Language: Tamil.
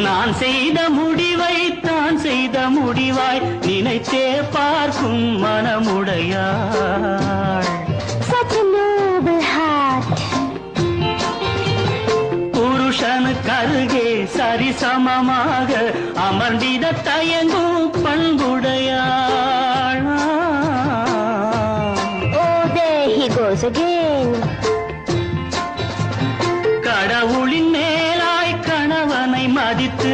நான் செய்த முடிவை தான் செய்த முடிவாய் நினைத்தே பார்க்கும் மனமுடையாள். Such a noble heart. புருஷனுக்கு அருகே சரிசமமாக அமர்ந்திட தயங்கும் பண்புடையாள். Oh, there he goes again. கடவுளின் மேலாய் கணவனை மதித்து